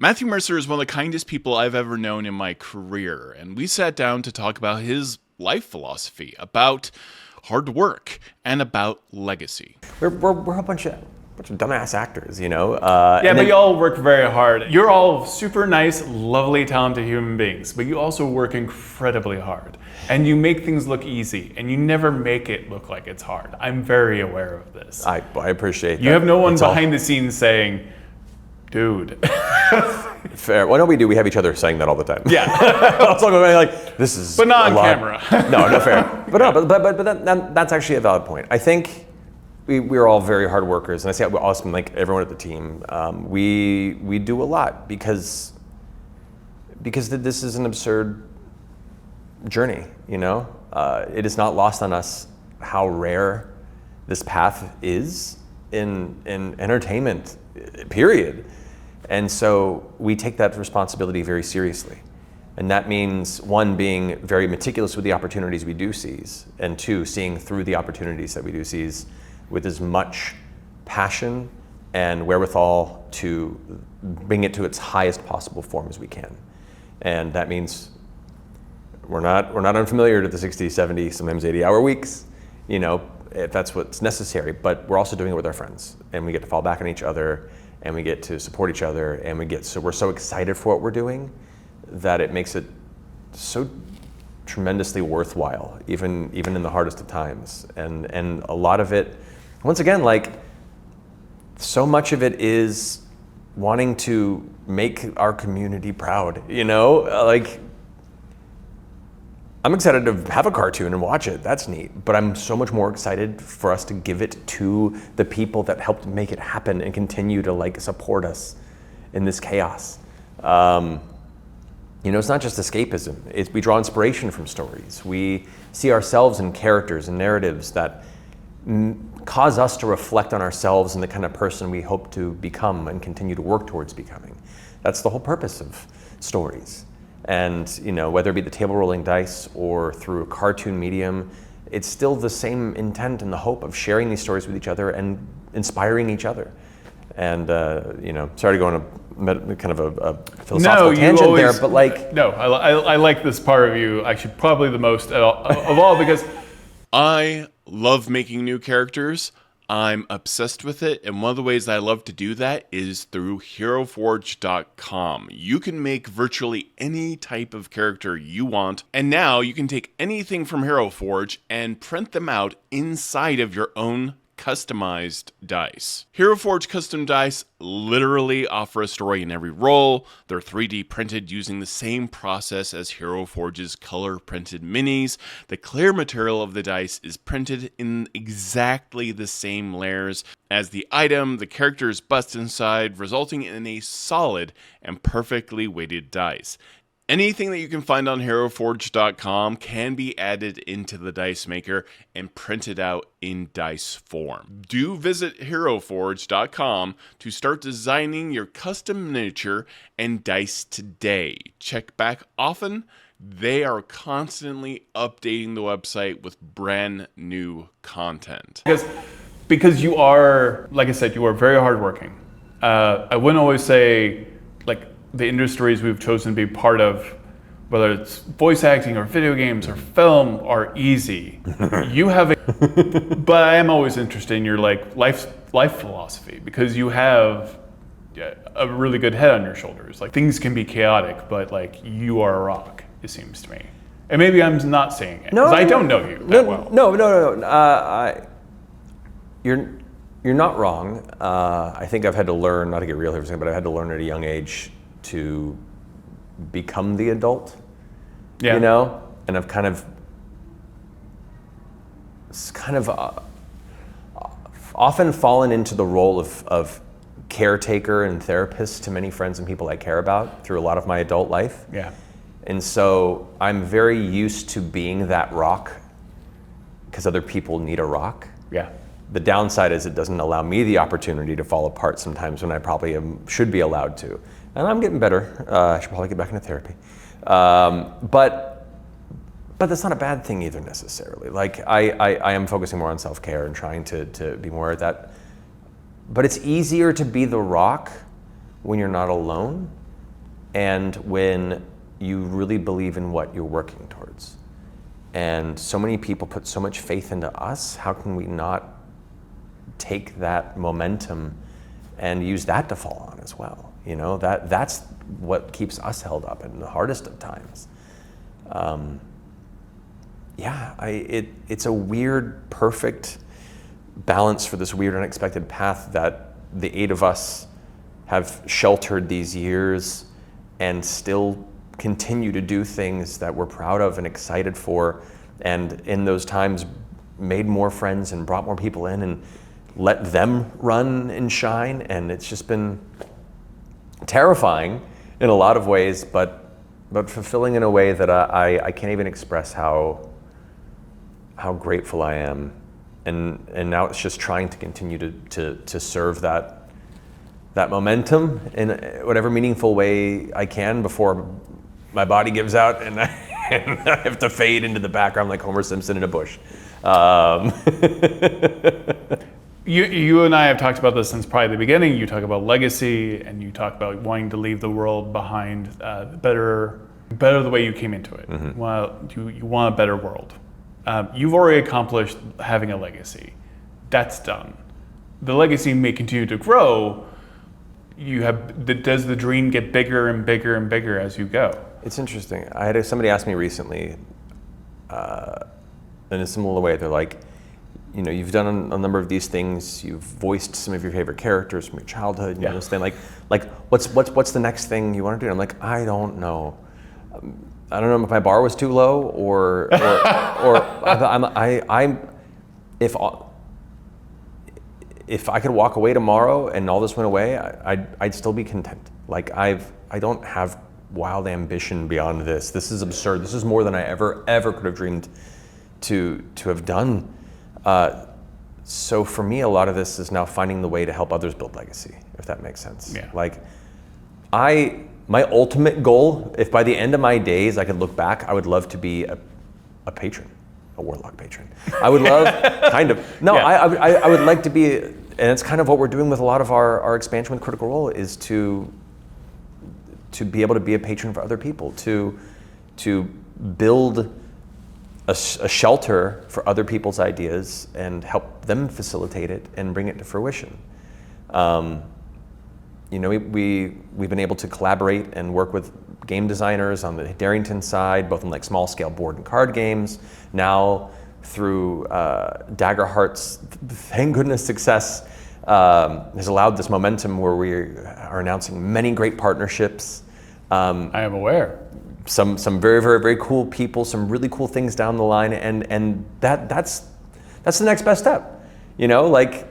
Matthew Mercer is one of the kindest people I've ever known in my career, and we sat down to talk about his life philosophy, about hard work, and about legacy. We're a bunch of dumbass actors, you know? But you all work very hard. You're all super nice, lovely, talented human beings, but you also work incredibly hard. And you make things look easy, and you never make it look like it's hard. I'm very aware of this. I appreciate that. You have no one behind the scenes saying, dude. Fair. Well, no, we do. We have each other saying that all the time. Yeah. Also, like, this is but not on camera. No, fair. But that's actually a valid point. I think we're all very hard workers, and I say awesome, like everyone at the team. We do a lot because this is an absurd journey. You know, it is not lost on us how rare this path is in entertainment. Period. And so we take that responsibility very seriously. And that means, one, being very meticulous with the opportunities we do seize, and two, seeing through the opportunities that we do seize with as much passion and wherewithal to bring it to its highest possible form as we can. And that means we're not unfamiliar to the 60, 70, sometimes 80-hour weeks, you know, if that's what's necessary, but we're also doing it with our friends, and we get to fall back on each other, and we get to support each other, and we're so excited for what we're doing that it makes it so tremendously worthwhile, even in the hardest of times. And a lot of it, once again, like, so much of it is wanting to make our community proud, you know? Like, I'm excited to have a cartoon and watch it, that's neat, but I'm so much more excited for us to give it to the people that helped make it happen and continue to like support us in this chaos. You know, it's not just escapism, we draw inspiration from stories. We see ourselves in characters and narratives that cause us to reflect on ourselves and the kind of person we hope to become and continue to work towards becoming. That's the whole purpose of stories. And, you know, whether it be the table rolling dice or through a cartoon medium, it's still the same intent and the hope of sharing these stories with each other and inspiring each other. And, you know, sorry to go on a kind of a philosophical tangent there, but like... No, I like this part of you actually probably the most of all because... I love making new characters. I'm obsessed with it, and one of the ways that I love to do that is through HeroForge.com. You can make virtually any type of character you want, and now you can take anything from HeroForge and print them out inside of your own customized dice. HeroForge custom dice literally offer a story in every roll. They're 3D printed using the same process as HeroForge's color printed minis. The clear material of the dice is printed in exactly the same layers as the item. The character is bust inside, resulting in a solid and perfectly weighted dice. Anything that you can find on HeroForge.com can be added into the dice maker and printed out in dice form. Do visit HeroForge.com to start designing your custom miniature and dice today. Check back often. They are constantly updating the website with brand new content. Because you are, like I said, you are very hardworking. I wouldn't always say, like, the industries we've chosen to be part of, whether it's voice acting or video games or film, are easy. You have but I am always interested in your like life philosophy, because you have a really good head on your shoulders. Like, things can be chaotic, but like, you are a rock, it seems to me. And maybe I'm not saying it, because I don't know you that well. No. You're not wrong. I think I've had to learn, not to get real here for a second, but I've had to learn at a young age to become the adult, you know? And I've kind of often fallen into the role of caretaker and therapist to many friends and people I care about through a lot of my adult life. Yeah. And so I'm very used to being that rock because other people need a rock. Yeah. The downside is it doesn't allow me the opportunity to fall apart sometimes when I probably should be allowed to. And I'm getting better. I should probably get back into therapy. But that's not a bad thing either necessarily. Like, I am focusing more on self-care and trying to be more at that. But it's easier to be the rock when you're not alone. and when you really believe in what you're working towards. And so many people put so much faith into us, how can we not take that momentum and use that to fall on as well? You know, that's what keeps us held up in the hardest of times. It's a weird, perfect balance for this weird, unexpected path that the 8 of us have sheltered these years and still continue to do things that we're proud of and excited for, and in those times made more friends and brought more people in and let them run and shine. And it's just been terrifying in a lot of ways, but fulfilling in a way that I can't even express how grateful I am. And now it's just trying to continue to serve that momentum in whatever meaningful way I can before my body gives out and I have to fade into the background like Homer Simpson in a bush. You and I have talked about this since probably the beginning. You talk about legacy, and you talk about wanting to leave the world behind better the way you came into it. Mm-hmm. Well, you want a better world. You've already accomplished having a legacy. That's done. The legacy may continue to grow. Does the dream get bigger and bigger and bigger as you go? It's interesting. I had somebody ask me recently, in a similar way. They're like, you know, you've done a number of these things. You've voiced some of your favorite characters from your childhood. You know, this thing. Like, what's the next thing you want to do? And I'm like, I don't know. I don't know if my bar was too low, or if I could walk away tomorrow and all this went away, I'd still be content. Like I don't have wild ambition beyond this. This is absurd. This is more than I ever could have dreamed to have done. So for me, a lot of this is now finding the way to help others build legacy, if that makes sense. Yeah. Like my ultimate goal, if by the end of my days I could look back, I would love to be a patron, a warlock patron. I would love, kind of. No, Yeah. I would like to be, and it's kind of what we're doing with a lot of our expansion with Critical Role, is to be able to be a patron for other people, to build a shelter for other people's ideas and help them facilitate it and bring it to fruition. You know, we've been able to collaborate and work with game designers on the Darrington side, both in like small scale board and card games. Now through Daggerheart's, thank goodness, success has allowed this momentum where we are announcing many great partnerships. I am aware. Some very, very, very cool people, some really cool things down the line, and that's the next best step. You know, like,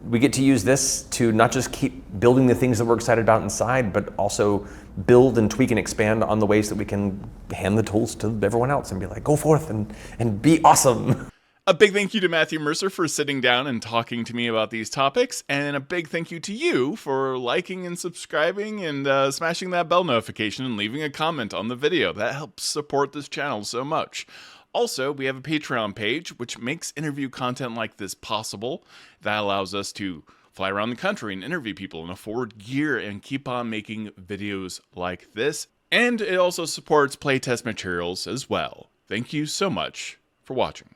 we get to use this to not just keep building the things that we're excited about inside, but also build and tweak and expand on the ways that we can hand the tools to everyone else and be like, go forth and be awesome. A big thank you to Matthew Mercer for sitting down and talking to me about these topics, and a big thank you to you for liking and subscribing and smashing that bell notification and leaving a comment on the video. That helps support this channel so much. Also, we have a Patreon page, which makes interview content like this possible. That allows us to fly around the country and interview people and afford gear and keep on making videos like this. And it also supports playtest materials as well. Thank you so much for watching.